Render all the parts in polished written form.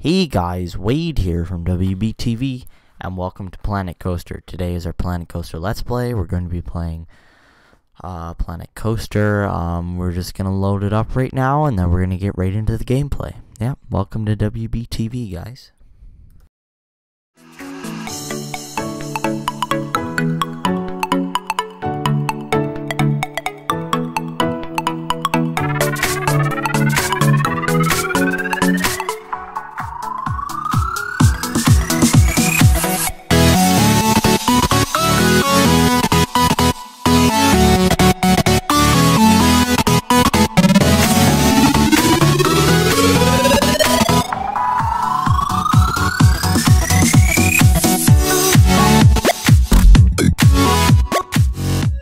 Hey guys, Wade here from WBTV, and welcome to Planet Coaster. Today is our Planet Coaster Let's Play. We're going to be playing Planet Coaster. We're just going to load it up right now, and then we're going to get right into the gameplay. Yeah, welcome to WBTV, guys.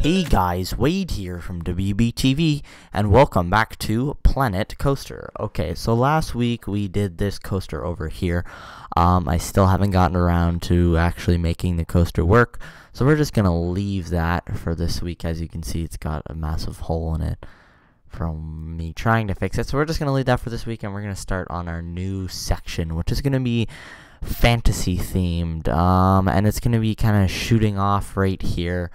Hey guys, Wade here from WBTV, and welcome back to Planet Coaster. Okay, so last week we did this coaster over here. I still haven't gotten around to actually making the coaster work, so we're just gonna leave that for this week. As you can see, it's got a massive hole in it from me trying to fix it, so we're just gonna leave that for this week, and we're gonna start on our new section, which is gonna be fantasy themed, and it's gonna be kind of shooting off right here.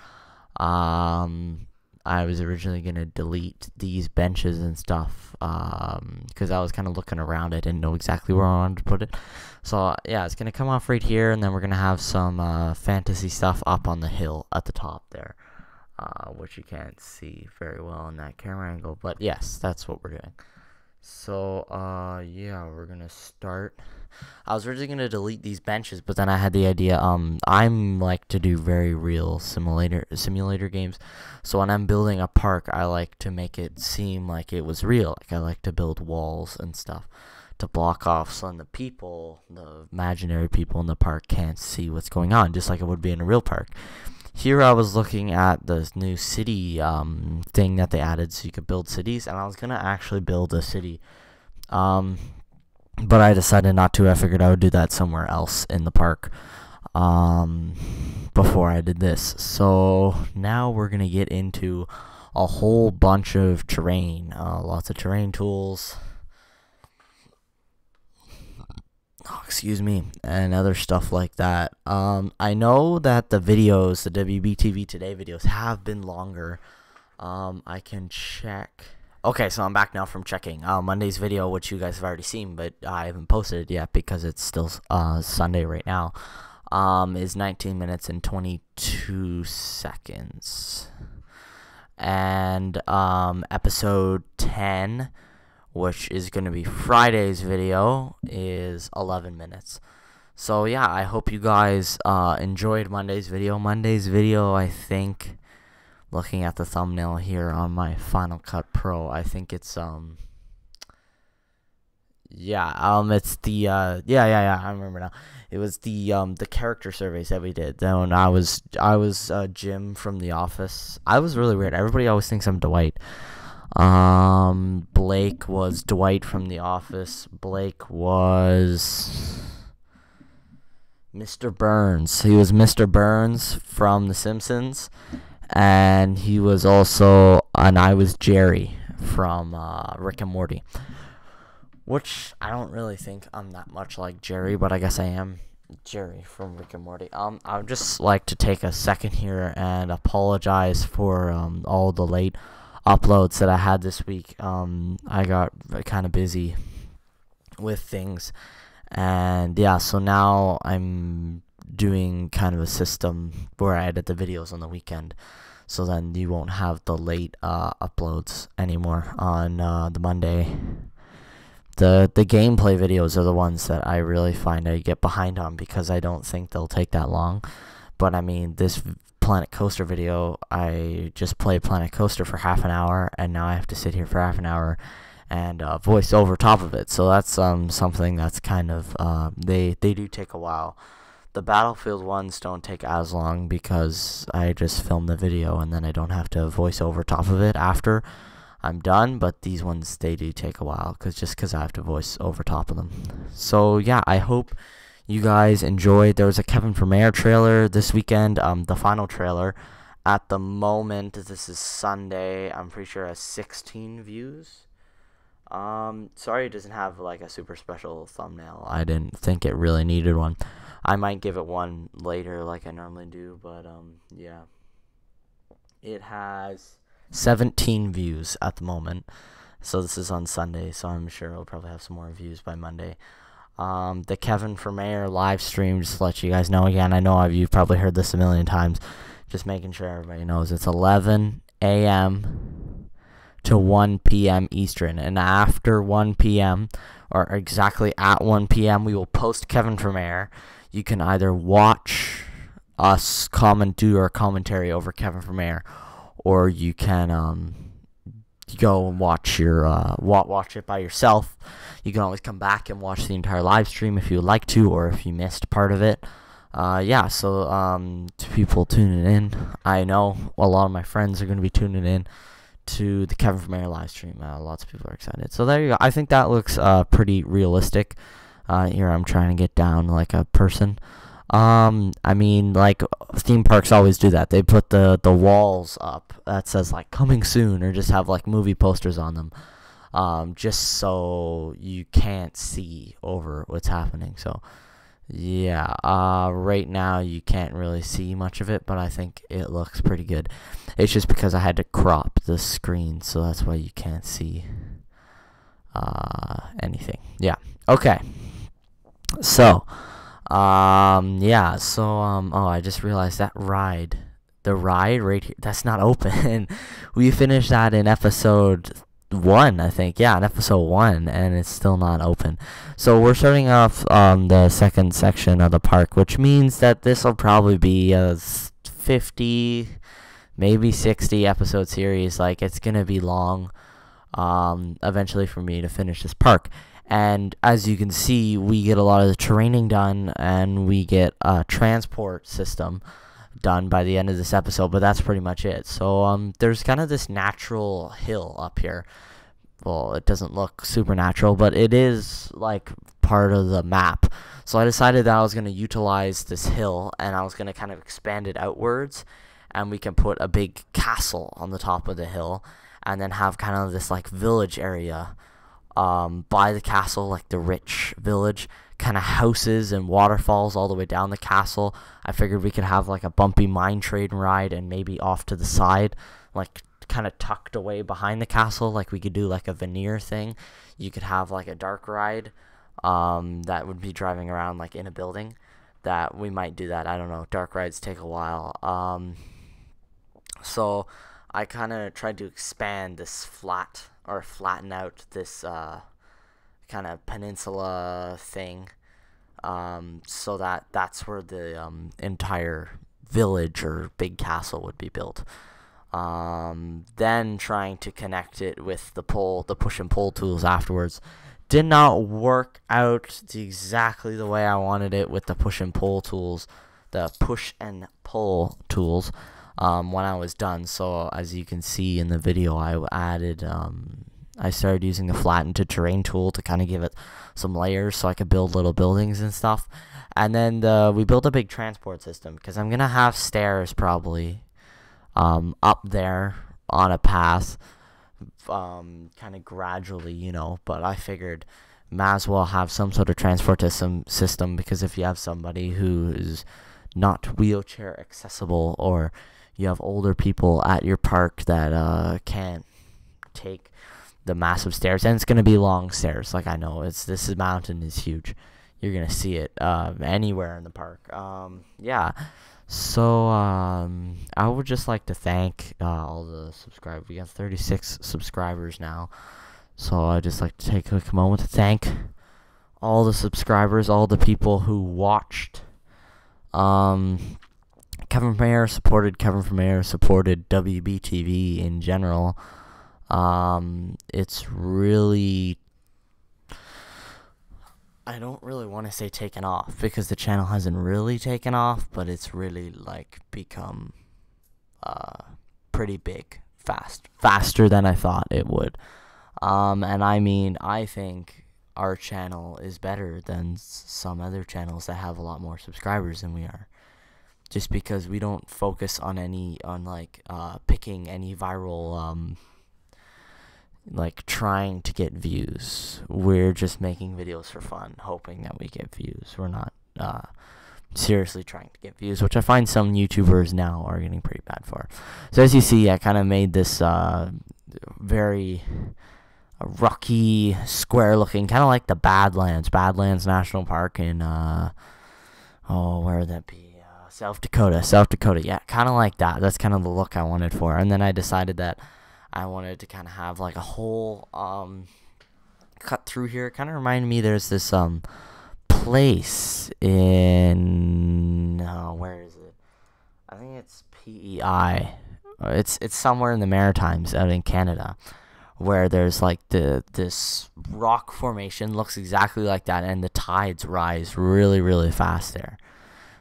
I was originally going to delete these benches and stuff, because I was kind of looking around. I didn't know exactly where I wanted to put it. So, yeah, it's going to come off right here, and then we're going to have some, fantasy stuff up on the hill at the top there, which you can't see very well in that camera angle, but yes, that's what we're doing. So, yeah, we're going to start. I was originally going to delete these benches, but then I had the idea, I'm like to do very real simulator games, so when I'm building a park, I like to make it seem like it was real. Like, I like to build walls and stuff to block off so then the imaginary people in the park can't see what's going on, just like it would be in a real park. Here I was looking at the new city thing that they added, so you could build cities, and I was going to actually build a city, but I decided not to. I figured I would do that somewhere else in the park before I did this. So now we're going to get into a whole bunch of terrain, lots of terrain tools, excuse me, and other stuff like that. I know that the videos, the WBTV Today videos, have been longer. I can check. Okay, so I'm back now from checking. Monday's video, which you guys have already seen, but I haven't posted it yet because it's still Sunday right now, is 19 minutes and 22 seconds. And episode 10, which is going to be Friday's video, is 11 minutes. So yeah, I hope you guys enjoyed Monday's video. Monday's video, I think, looking at the thumbnail here on my Final Cut Pro, I think it's it's the I remember now. It was the character surveys that we did. Then I was Jim from The Office. I was really weird. Everybody always thinks I'm Dwight. Blake was Dwight from The Office. Blake was Mr. Burns. He was Mr. Burns from The Simpsons. And he was also, and I was Jerry from Rick and Morty, which I don't really think I'm that much like Jerry, but I guess I am Jerry from Rick and Morty. I would just like to take a second here and apologize for all the late uploads that I had this week. I got kind of busy with things, and yeah, so now I'm doing kind of a system where I edit the videos on the weekend, so then you won't have the late uploads anymore on the Monday. The gameplay videos are the ones that I really find I get behind on because I don't think they'll take that long. But I mean, this Planet Coaster video, I just played Planet Coaster for half an hour, and now I have to sit here for half an hour and voice over top of it. So that's something that's kind of they do take a while. The Battlefield ones don't take as long because I just film the video and then I don't have to voice over top of it after I'm done. But these ones, they do take a while because I have to voice over top of them. So yeah, I hope you guys enjoyed. There was a Kevin from Air trailer this weekend, the final trailer. At the moment, this is Sunday, I'm pretty sure it has 16 views. Sorry it doesn't have like a super special thumbnail. I didn't think it really needed one. I might give it one later like I normally do, but yeah. It has 17 views at the moment. So this is on Sunday, so I'm sure it'll probably have some more views by Monday. The Kevin for Mayor live stream, just to let you guys know again. I know you've probably heard this a million times. Just making sure everybody knows. It's 11 a.m. to 1 p.m. Eastern. And after 1 p.m., or exactly at 1 p.m., we will post Kevin for Mayor. You can either watch us do our commentary over Kevin for Mayor, or you can go and watch it by yourself. You can always come back and watch the entire live stream if you would like to, or if you missed part of it. Yeah, so to people tuning in, I know a lot of my friends are going to be tuning in to the Kevin for Mayor live stream. Lots of people are excited. So there you go. I think that looks pretty realistic. Here I'm trying to get down like a person. I mean, like, theme parks always do that. They put the walls up that says, like, coming soon, or just have, like, movie posters on them, just so you can't see over what's happening. So, yeah, right now you can't really see much of it, but I think it looks pretty good. It's just because I had to crop the screen, so that's why you can't see, anything. Yeah, okay. So, yeah, so, oh, I just realized the ride right here, that's not open. We finished that in episode 1, I think. Yeah, in episode 1, and it's still not open. So we're starting off the second section of the park, which means that this will probably be a 50, maybe 60 episode series. Like, it's gonna be long, eventually, for me to finish this park. And as you can see, we get a lot of the terraining done, and we get a transport system done by the end of this episode, but that's pretty much it. So there's kind of this natural hill up here. Well, it doesn't look supernatural, but it is like part of the map. So I decided that I was going to utilize this hill, and I was going to kind of expand it outwards, and we can put a big castle on the top of the hill, and then have kind of this like village area by the castle, like the rich village, kind of houses and waterfalls all the way down the castle. I figured we could have like a bumpy mine train ride, and maybe off to the side, like kind of tucked away behind the castle, like we could do like a veneer thing. You could have like a dark ride that would be driving around like in a building. That we might do that. I don't know. Dark rides take a while. So I kind of tried to expand this flatten out this kind of peninsula thing, so that's where the entire village or big castle would be built. Then trying to connect it with the push and pull tools afterwards did not work out exactly the way I wanted it with the push and pull tools, when I was done. So as you can see in the video, I started using the flatten to terrain tool to kind of give it some layers so I could build little buildings and stuff. And then we built a big transport system, because I'm going to have stairs probably up there on a path, kind of gradually, but I figured might as well have some sort of transport system, because if you have somebody who is not wheelchair accessible, or you have older people at your park that can't take the massive stairs, and it's going to be long stairs, like I know, this mountain is huge. You're going to see it anywhere in the park. Yeah. So, I would just like to thank all the subscribers. We got 36 subscribers now. So, I'd just like to take a quick moment to thank all the subscribers, all the people who watched. Kevin for Mayor supported WBTV in general. It's really, I don't really want to say taken off, because the channel hasn't really taken off, but it's really like become pretty big, faster than I thought it would. And I mean, I think our channel is better than some other channels that have a lot more subscribers than we are, just because we don't focus on picking any viral like trying to get views. We're just making videos for fun, hoping that we get views. We're not seriously trying to get views, which I find some YouTubers now are getting pretty bad for. So as you see, I kind of made this very rocky, square-looking, kind of like the Badlands National Park in where would that be? South Dakota. Yeah, kind of like that. That's kind of the look I wanted for. And then I decided that I wanted to kind of have like a whole cut through here. It kind of reminded me, there's this place in where is it? I think it's PEI. It's somewhere in the Maritimes out in Canada, where there's like this rock formation, looks exactly like that, and the tides rise really, really fast there.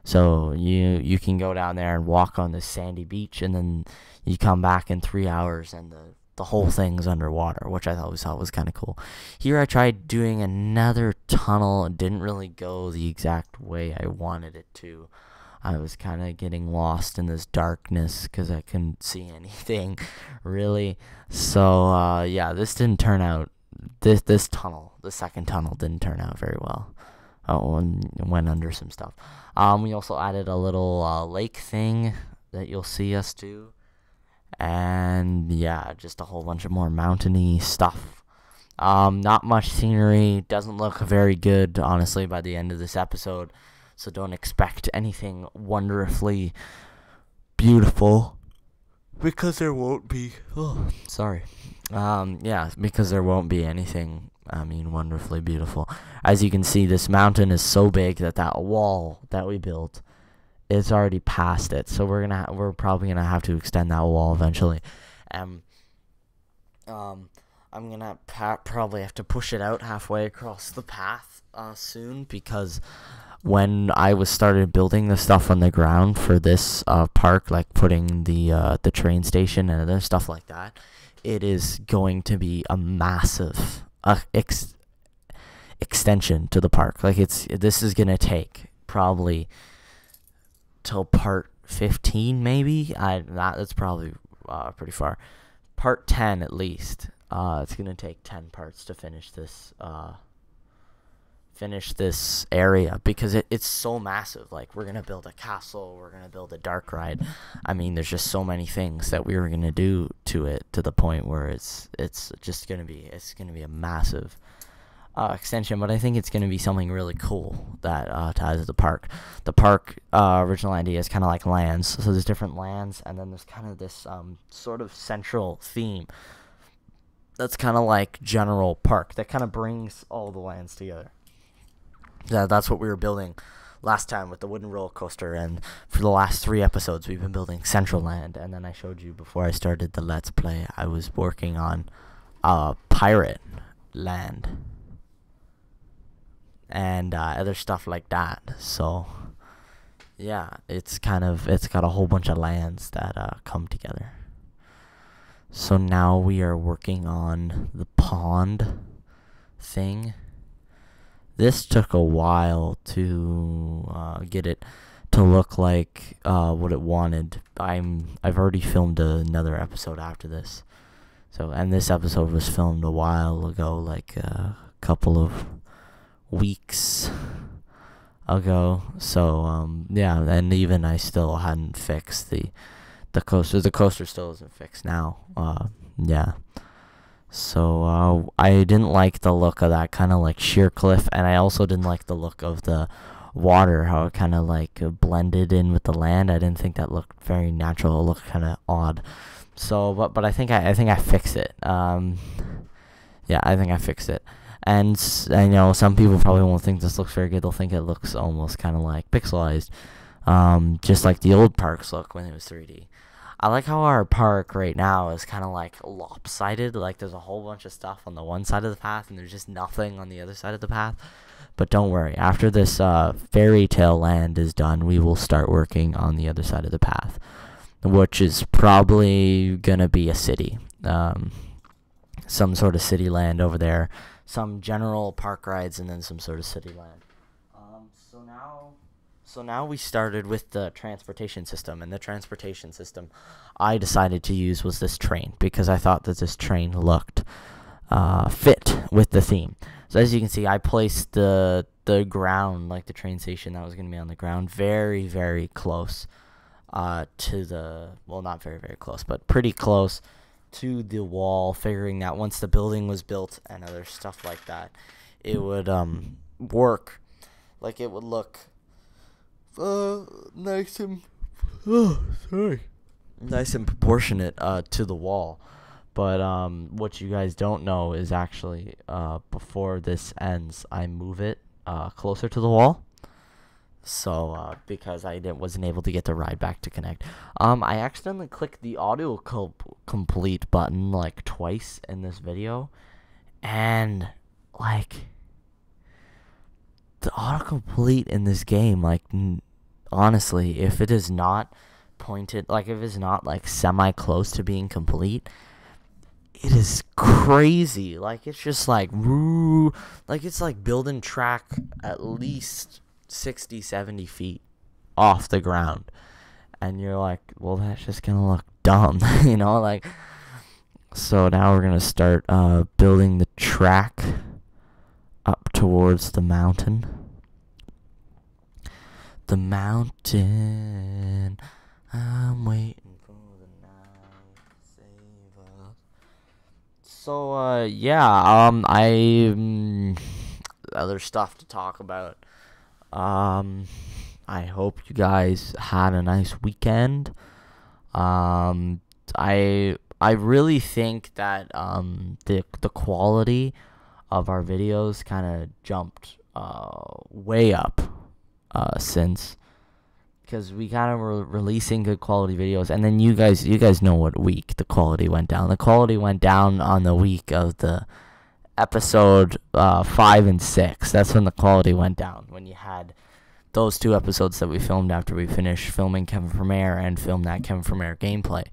So you can go down there and walk on this sandy beach, and then you come back in 3 hours and the whole thing's underwater, which I always thought was kind of cool. Here I tried doing another tunnel. It didn't really go the exact way I wanted it to. I was kind of getting lost in this darkness because I couldn't see anything really. So yeah, this didn't turn out. This tunnel, the second tunnel, didn't turn out very well. Oh, and went under some stuff. We also added a little lake thing that you'll see us do. And yeah, just a whole bunch of more mountainy stuff. Not much scenery. Doesn't look very good, honestly, by the end of this episode. So don't expect anything wonderfully beautiful, because there won't be. Oh, sorry. Yeah, because there won't be anything, wonderfully beautiful. As you can see, this mountain is so big that wall that we built, it's already past it. So we're probably gonna have to extend that wall eventually. I'm gonna probably have to push it out halfway across the path soon, because when I started building the stuff on the ground for this park, like putting the train station and other stuff like that, it is going to be a massive extension to the park. Like this is gonna take probably till part 15, maybe. That's probably pretty far. Part 10 at least. It's gonna take 10 parts to finish this area, because it's so massive. Like, we're gonna build a castle, we're gonna build a dark ride. There's just so many things that we were gonna do to it, to the point where it's just gonna be a massive extension. But I think it's gonna be something really cool that ties to the park. The park original idea is kind of like lands, so there's different lands, and then there's kind of this sort of central theme that's kind of like general park, that kind of brings all the lands together. Yeah, that's what we were building last time with the wooden roller coaster, and for the last 3 episodes we've been building Central Land. And then I showed you before I started the Let's Play, I was working on Pirate Land and other stuff like that. So yeah, it's got a whole bunch of lands that come together. So now we are working on the pond thing. This took a while to get it to look like what it wanted. I've already filmed another episode after this. And this episode was filmed a while ago, like a couple of weeks ago. So yeah, and even I still hadn't fixed the coaster. The coaster still isn't fixed now. Yeah. So I didn't like the look of that kind of like sheer cliff, and I also didn't like the look of the water, how it kind of like blended in with the land. I didn't think that looked very natural. It looked kind of odd. So but I think I fixed it. Yeah, I think I fixed it. And I know some people probably won't think this looks very good. They'll think it looks almost kind of like pixelized, just like the old parks look when it was 3D. I like how our park right now is kind of like lopsided. Like, there's a whole bunch of stuff on the one side of the path, and there's just nothing on the other side of the path. But don't worry, after this fairy tale land is done, we will start working on the other side of the path, which is probably gonna be a city, some sort of city land over there, some general park rides, and then some sort of city land. So now we started with the transportation system, and the transportation system I decided to use was this train, because I thought that this train looked fit with the theme. So as you can see, I placed the ground, like the train station that was going to be on the ground, very, very close to the, well, not very, very close, but pretty close to the wall, figuring that once the building was built and other stuff like that, it would work. Like, it would look nice and nice and proportionate to the wall. But what you guys don't know is actually before this ends, I move it closer to the wall. So because I wasn't able to get the ride back to connect, I accidentally clicked the audio complete button like twice in this video, and like the autocomplete in this game, like honestly, if it is not pointed, like if it's not like semi close to being complete, it is crazy. Like, it's just like, woo, like it's like building track at least 60, 70 feet off the ground, and you're like, well, that's just gonna look dumb, you know, like. So now we're gonna start building the track up towards the mountain. The mountain, I'm waiting for the night to save us. So, yeah, other stuff to talk about. I hope you guys had a nice weekend. I really think that the quality of our videos kind of jumped way up since, because we kind of were releasing good quality videos, and then you guys know what week the quality went down. The quality went down on the week of the episode 5 and 6. That's when the quality went down, when you had those 2 episodes that we filmed after we finished filming Kevin from Air and filmed that Kevin from Air gameplay.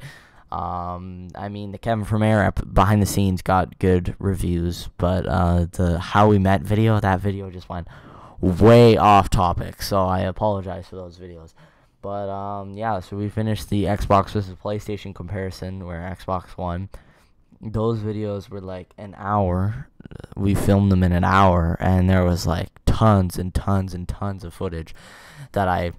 I mean, the Kevin from Air behind the scenes got good reviews, but the How We Met video, that video just went way off topic, so I apologize for those videos. But yeah, so we finished the Xbox versus PlayStation comparison where Xbox won. Those videos were like an hour. We filmed them in an hour, and there was like tons and tons and tons of footage that I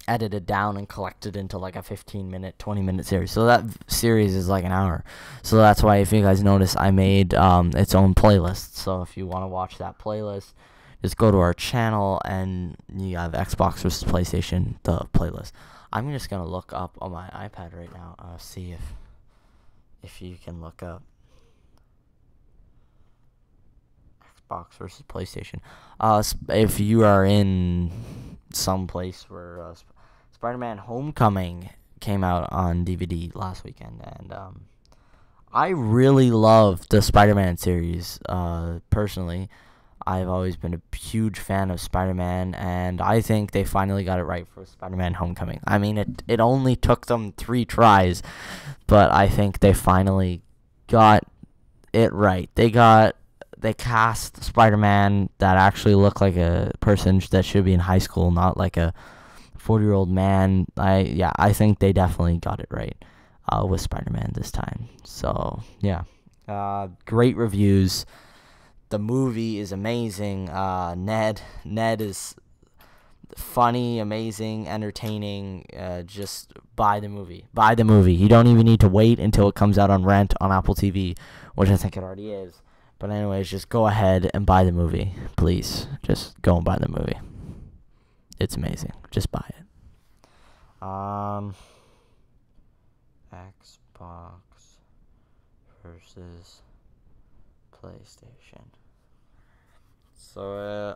edited down and collected into like a 15-minute, 20-minute series. So that series is like an hour. So that's why, if you guys notice, I made its own playlist. So if you want to watch that playlist, just go to our channel and you have Xbox versus PlayStation, the playlist. I'm just gonna look up on my iPad right now, see if you can look up Xbox versus PlayStation. If you are in some place where Spider-Man Homecoming came out on DVD last weekend, and I really love the Spider-Man series. Personally, I've always been a huge fan of Spider-Man, and I think they finally got it right for Spider-Man Homecoming. I mean, it only took them 3 tries, but I think they finally got it right. They cast Spider-Man that actually looked like a person that should be in high school, not like a 40-year-old man. I think they definitely got it right with Spider-Man this time. So, yeah. Great reviews. The movie is amazing. Ned is funny, amazing, entertaining. Just buy the movie. Buy the movie. You don't even need to wait until it comes out on rent on Apple TV, which I think it already is. But anyways, just go ahead and buy the movie. Please, just go and buy the movie. It's amazing. Just buy it. Xbox versus PlayStation. So,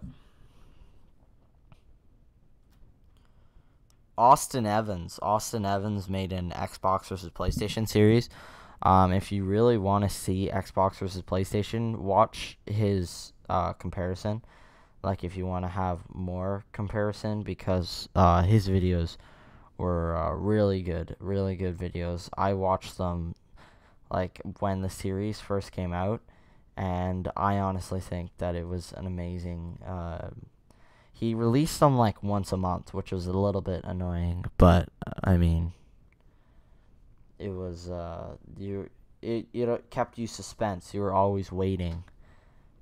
Austin Evans made an Xbox versus PlayStation series. If you really want to see Xbox versus PlayStation, watch his comparison. Like, if you want to have more comparison, because his videos were really good videos. I watched them like when the series first came out, and I honestly think that it was an amazing. He released them like once a month, which was a little bit annoying, but I mean, it was it kept you suspense. You were always waiting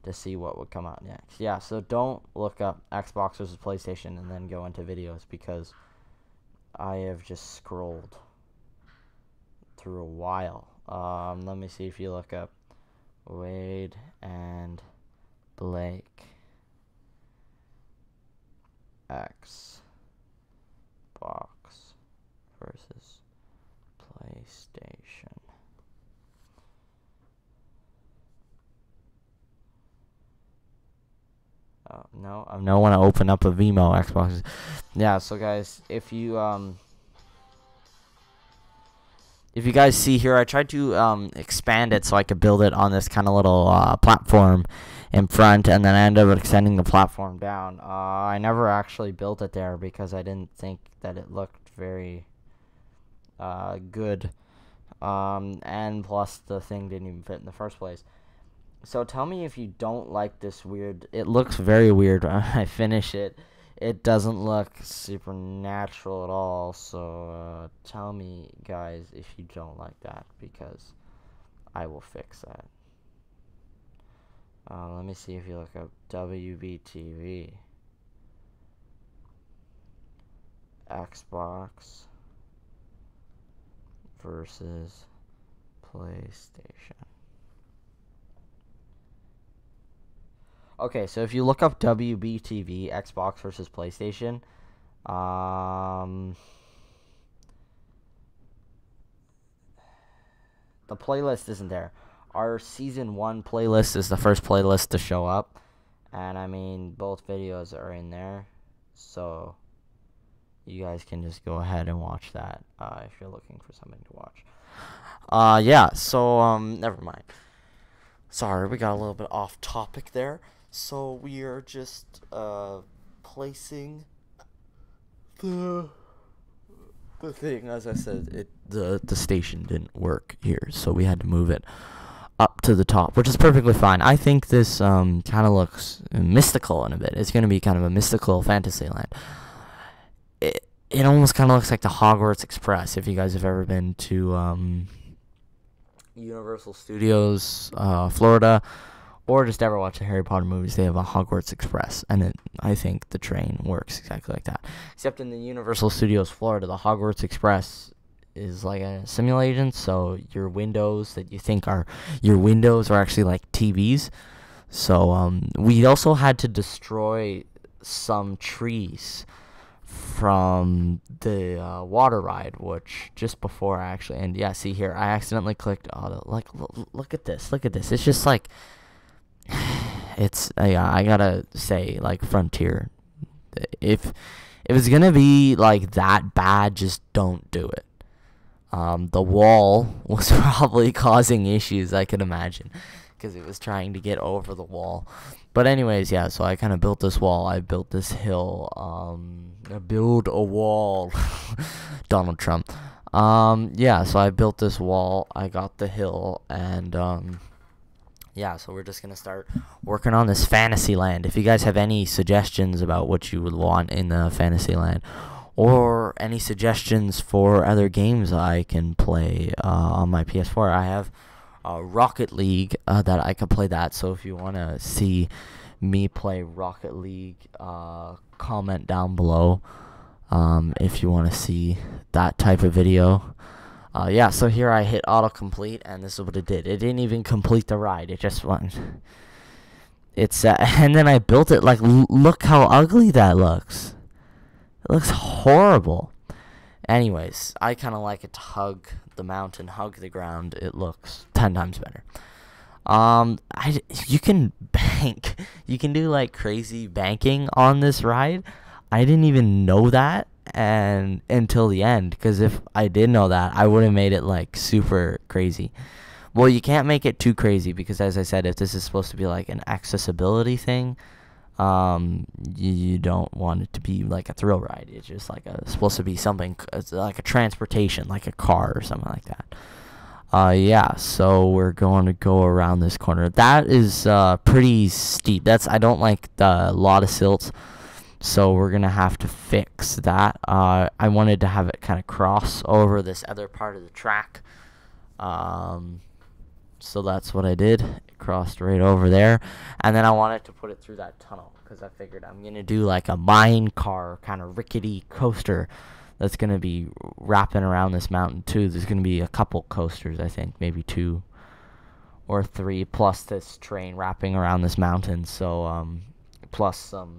to see what would come out next. Yeah, so don't look up Xbox versus PlayStation and then go into videos, because I have just scrolled through a while. Let me see if you look up Wade and Blake Xbox versus PlayStation. Oh, no, I don't want to open up a Vimeo Xbox. Yeah, so guys, if you guys see here, I tried to expand it so I could build it on this kind of little platform in front, and then I ended up extending the platform down. I never actually built it there because I didn't think that it looked very good, and plus the thing didn't even fit in the first place. So tell me if you don't like this weird. It looks very weird when I finish it. It doesn't look super natural at all. So tell me, guys, if you don't like that, because I will fix that. Let me see if you look up WBTV. Xbox versus PlayStation. Okay, so if you look up WBTV, Xbox versus PlayStation, the playlist isn't there. Our Season 1 playlist is the first playlist to show up, and I mean, both videos are in there, so you guys can just go ahead and watch that if you're looking for something to watch. Yeah, so, never mind. Sorry, we got a little bit off topic there. So we are just placing the thing. As I said, the station didn't work here, so we had to move it up to the top, which is perfectly fine. I think this kind of looks mystical in a bit. It's going to be kind of a mystical fantasy land. It almost kind of looks like the Hogwarts Express, if you guys have ever been to Universal Studios, Florida, or just ever watch the Harry Potter movies. They have a Hogwarts Express, and I think the train works exactly like that. Except in the Universal Studios Florida, the Hogwarts Express is like a simulation, so your windows that you think are your windows are actually like TVs. So we also had to destroy some trees from the water ride, which just before I actually, and yeah, see here, I accidentally clicked auto. Like, look at this. It's just like, it's I gotta say, like, Frontier, if it's gonna be like that bad, just don't do it. The wall was probably causing issues, I could imagine, because it was trying to get over the wall. But anyways, yeah, so I kind of built this wall. I built this hill. I build a wall. Donald Trump. Yeah, so I built this wall. I got the hill, and yeah, so we're just gonna start working on this fantasy land. If you guys have any suggestions about what you would want in the fantasy land, or any suggestions for other games I can play on my PS4, I have Rocket League that I could play that. So if you want to see me play Rocket League, comment down below if you want to see that type of video. Yeah, so here I hit autocomplete, and this is what it did. It didn't even complete the ride. It just went. It's and then I built it. Like, look how ugly that looks. It looks horrible. Anyways, I kind of like it to hug the mountain, hug the ground. It looks 10 times better. You can bank. You can do like crazy banking on this ride. I didn't even know that and until the end, because if I did know that, I would have made it like super crazy. Well, you can't make it too crazy because, as I said, if this is supposed to be like an accessibility thing, you don't want it to be like a thrill ride. It's just like supposed to be something, it's like a transportation, like a car or something like that. Yeah, so we're going to go around this corner. That is pretty steep. I don't like the lot of silts, so we're gonna have to fix that. I wanted to have it kind of cross over this other part of the track. So that's what I did. It crossed right over there. And then I wanted to put it through that tunnel because I figured I'm going to do like a mine car kind of rickety coaster that's going to be wrapping around this mountain too. There's going to be a couple coasters, I think, maybe 2 or 3, plus this train wrapping around this mountain. So, plus some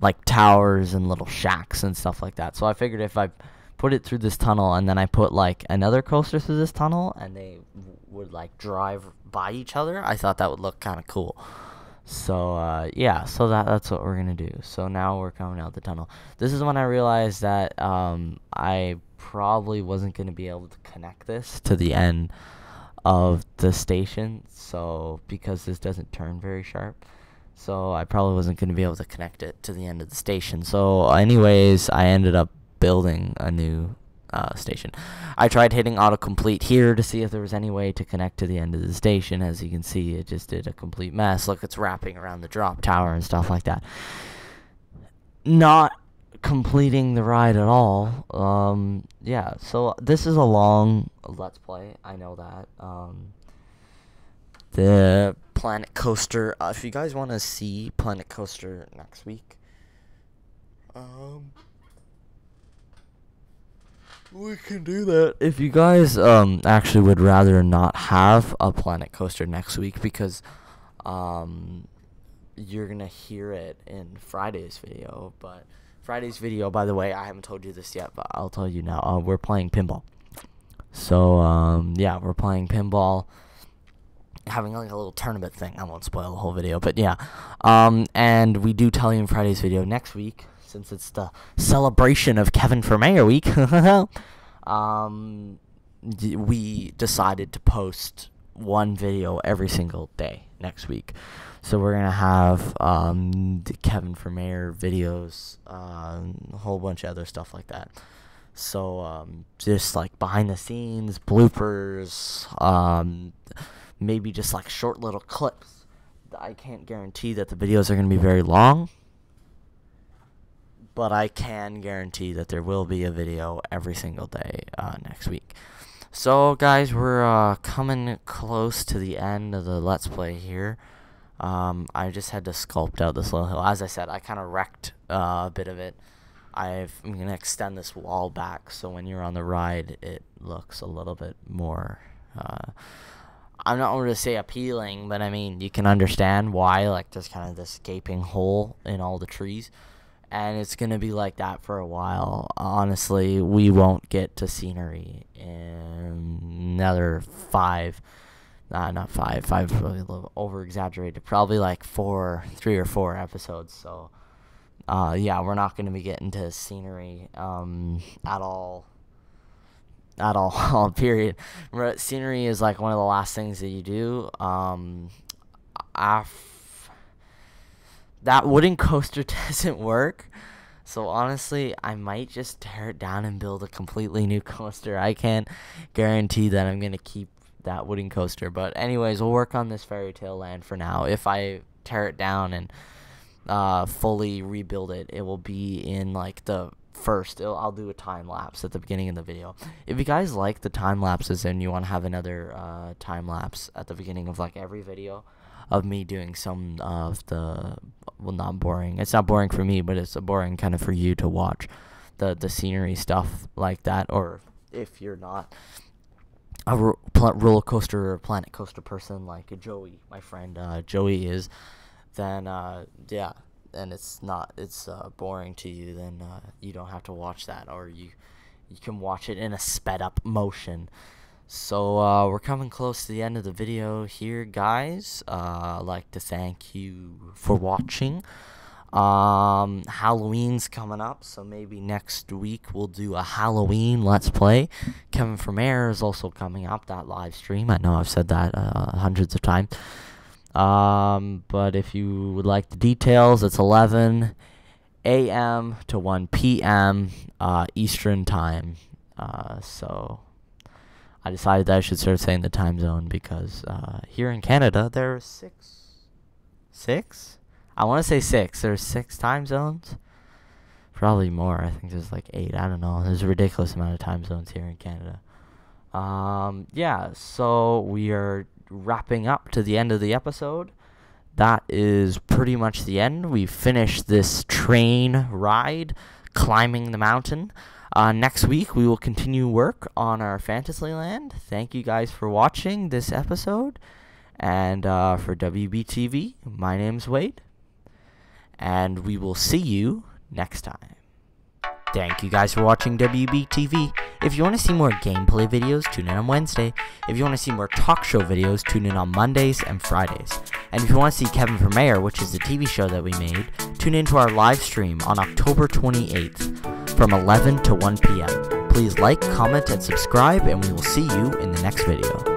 like towers and little shacks and stuff like that. So I figured if I put it through this tunnel and then I put like another coaster through this tunnel and they would like drive by each other, I thought that would look kind of cool. So yeah, so that's what we're gonna do. So now we're coming out the tunnel. This is when I realized that I probably wasn't gonna be able to connect this to the end of the station, so because this doesn't turn very sharp, so I probably wasn't gonna be able to connect it to the end of the station. So anyways, I ended up building a new station. I tried hitting autocomplete here to see if there was any way to connect to the end of the station. As you can see, it just did a complete mess. Look, it's wrapping around the drop tower and stuff like that. Not completing the ride at all. Yeah, so this is a long Let's Play. I know that. The Planet Coaster. If you guys want to see Planet Coaster next week, we can do that. If you guys actually would rather not have a Planet Coaster next week because you're gonna hear it in Friday's video. But Friday's video, by the way, I haven't told you this yet, but I'll tell you now. We're playing pinball. So yeah, we're playing pinball, having like a little tournament thing. I won't spoil the whole video, but yeah. And we do tell you in Friday's video next week, since it's the celebration of Kevin for Mayor week. We decided to post one video every single day next week. So we're gonna have the Kevin for Mayor videos, a whole bunch of other stuff like that. So just like behind the scenes, bloopers, maybe just like short little clips. I can't guarantee that the videos are gonna be very long, but I can guarantee that there will be a video every single day next week. So guys, we're coming close to the end of the Let's Play here. I just had to sculpt out this little hill. As I said, I kind of wrecked a bit of it. I'm going to extend this wall back so when you're on the ride, it looks a little bit more, I'm not going to say appealing, but I mean, you can understand why. Like, there's kind of this gaping hole in all the trees. And it's going to be like that for a while. Honestly, we won't get to scenery in another 5. Not 5. 5 is really a little over-exaggerated. Probably like 3 or 4 episodes. So, yeah, we're not going to be getting to scenery at all. At all, period. Scenery is like one of the last things that you do. That wooden coaster doesn't work, so honestly, I might just tear it down and build a completely new coaster. I can't guarantee that I'm going to keep that wooden coaster, but anyways, we'll work on this Fairy Tale Land for now. If I tear it down and fully rebuild it, it will be in like the first. I'll do a time lapse at the beginning of the video. If you guys like the time lapses and you want to have another time lapse at the beginning of like every video of me doing some of the, well, not boring, it's not boring for me, but it's a boring kind of for you to watch the scenery stuff like that. Or if you're not a roller coaster or Planet Coaster person like Joey, my friend Joey is, then yeah, and it's boring to you, then you don't have to watch that, or you can watch it in a sped up motion. So we're coming close to the end of the video here, guys. I'd like to thank you for watching. Halloween's coming up, so maybe next week we'll do a Halloween Let's Play. Kevin for Mayor is also coming up, that live stream. I know I've said that hundreds of times. But if you would like the details, it's 11 a.m. to 1 p.m. Eastern time. So I decided that I should start saying the time zone because here in Canada there are six? I want to say 6. There's 6 time zones. Probably more. I think there's like 8. I don't know. There's a ridiculous amount of time zones here in Canada. Yeah, so we are wrapping up to the end of the episode. That is pretty much the end. We finished this train ride climbing the mountain. Next week, we will continue work on our Fantasyland. Thank you guys for watching this episode. And for WBTV, my name's Wade. And we will see you next time. Thank you guys for watching WBTV. If you want to see more gameplay videos, tune in on Wednesday. If you want to see more talk show videos, tune in on Mondays and Fridays. And if you want to see Kevin for Mayor, which is the TV show that we made, tune in to our live stream on October 28th from 11 to 1 p.m. Please like, comment, and subscribe, and we will see you in the next video.